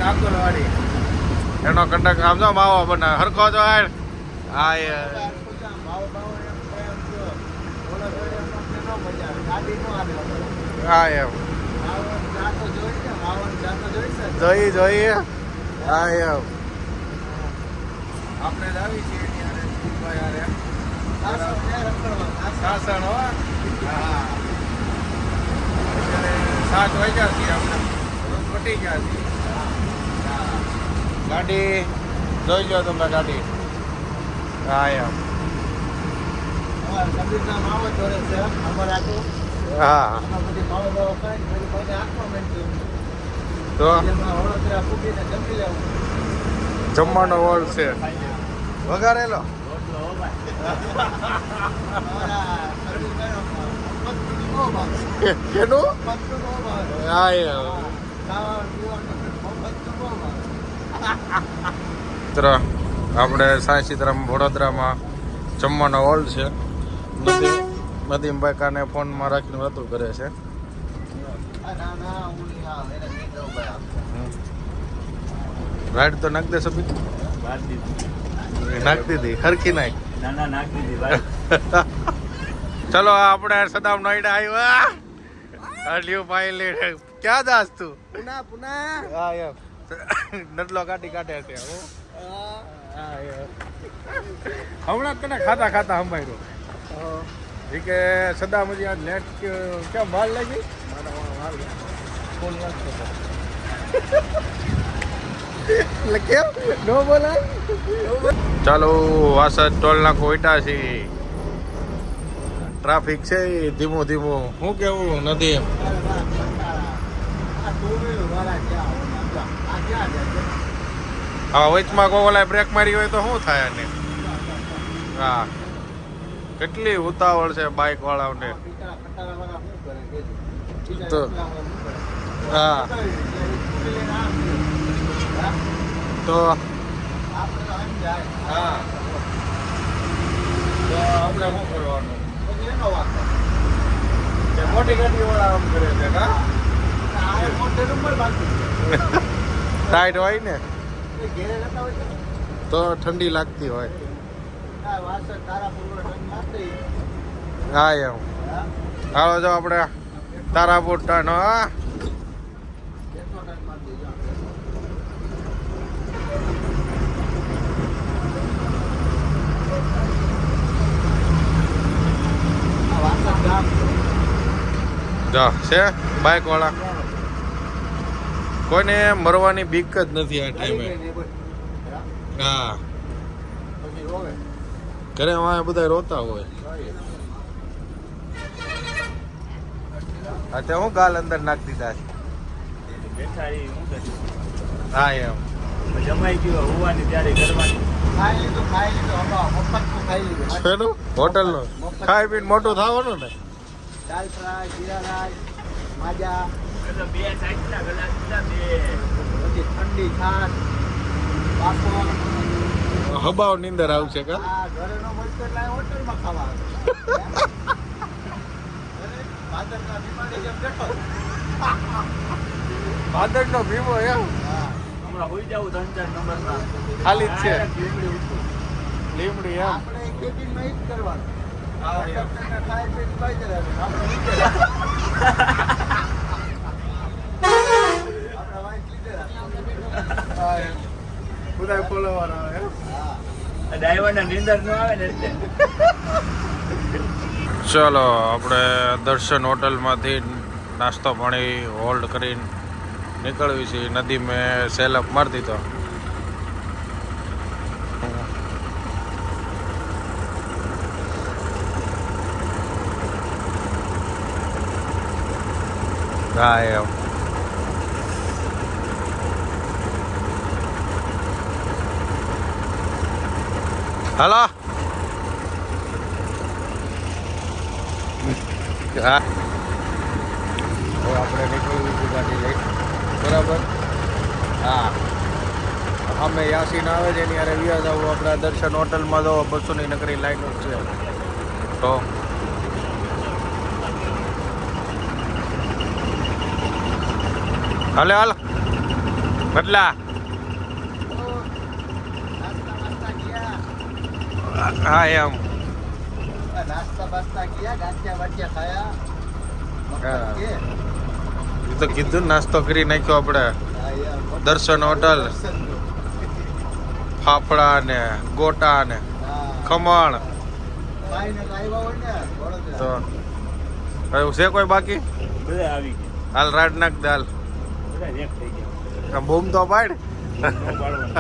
આકુલવાડી એનો કંડક આમ જો માવો બને હરખો જો હા હા એમ જોઈએ હા એમ આપણે જ આવી છીએ સાસણ હો હા 7 વાગ્યા છીએ આપણે પટી ગયા છીએ ગાડી જોઈ લો તમે ગાડી હા એમ હા તો જમવાનો હોલ છે વઘારેલો કેનું હા મિત્ર આપણે સાંઈ સીતારામ વડોદરામાં જમવાનો હોલ છે નદીમભાઈ કાને ફોનમાં રાખીને વાતો કરે છે રાઈડ તો નાખ દે સબી નાખ દીધી હરખી નાખ નાખ દીધી ચલો આપણે સદામ નોઈડા આવ્યા લ્યો ભાઈ લે ક્યાં દાસ તું પુના હા એમ નડલો કાઢી કાઢે છે હમણાં તને ખાતા સંભાળ્યો એ કે સદામ હજી આ નેટ ક્યાં માલ લાગી ફૂલ નાખતો એટલે કેમ નો બોલાય ચાલો વાસદ ટોલ નાકો ઉઈટા છે ટ્રાફિક છે ધીમું શું કેવું નથી એમ હા વચમાં કોવલાય બ્રેક મારી હોય તો શું થાય ને હા કેટલી ઉતાવળ છે બાઇક વાળાઓને તો હા તો હા તો આપણે શું કરવાનું મોટી ગાડી વાળા આમ કરે છે ટાઈટ હોય ને તો ઠંડી લાગતી હોય હા એમ હાલો જો આપણે તારાપુર ટર્ન હા જા છે બાઇક વાળા કોઈને મરવાની બીક જ નથી આ ટાઈમે હા ઘરે વાંહે બધા રોતા હોય હા તે હું ગાલ અંદર નાખી દીધા હા એમ જમાઈ ગયો હોવાની ત્યારે કરવાની હોટલ નું ખાઈ પીને મોટું થવાનું ને દાલ ફ્રાય જીરા રાઈસ માજા બે સાઈડના ગલાસ દીધા બે પછી ઠંડી છાશ પાપડ હબાવ નીંદર આવશે કા ઘરે નો મળતો એટલે હોટલમાં ખાવા ભાદરના બીમારી જેમ બેઠો ભાદરનો ભીમો એમ હમણાં હોઈ જાવ 3-4 નંબરમાં ખાલી જ છે લીમડી એમ આપણે કેબિનમાં જ કરવાનું બધા ફોલોવાના ડ્રાઈવરના નીંદર ન આવે ને એટલે ચલો આપણે દર્શન હોટલમાંથી નાસ્તો પાણી હોલ્ડ કરીને નીકળવી છે નદી મેં સેલઅપ મારી દીધો હા એમ હલો હા આપણે નીકળી ગાડી લઈ બરાબર હા અમે યાસીન આવે છે એની યારે વ્યાજ આવું આપણે દર્શન હોટલમાં તો 200ની નકરી લાઈનો છે તો હાલે હાલ બદલા નાસ્તા બાસ્તા કિયા હા એમ નાસ્તા બાસ્તા કિયા ગાંઠિયા વાટિયા ખાયા હા. કે એ તો કીધું ને, નાસ્તો કરી નાખ્યો આપણે. હા યાર દર્શન હોટલ. દર્શનનું. ફાફડા ને ગોટા ને હા ખમણ ફાઇનલ આવ્યા હોય ને વડોદરા. તો હવે છે કોઈ બાકી? બધા આવી ગયા, હાલ રાડ નાખ દે હાલ. બધા એક થઈ ગયા. બૂમ તો પાડ. નો પાડવાનું.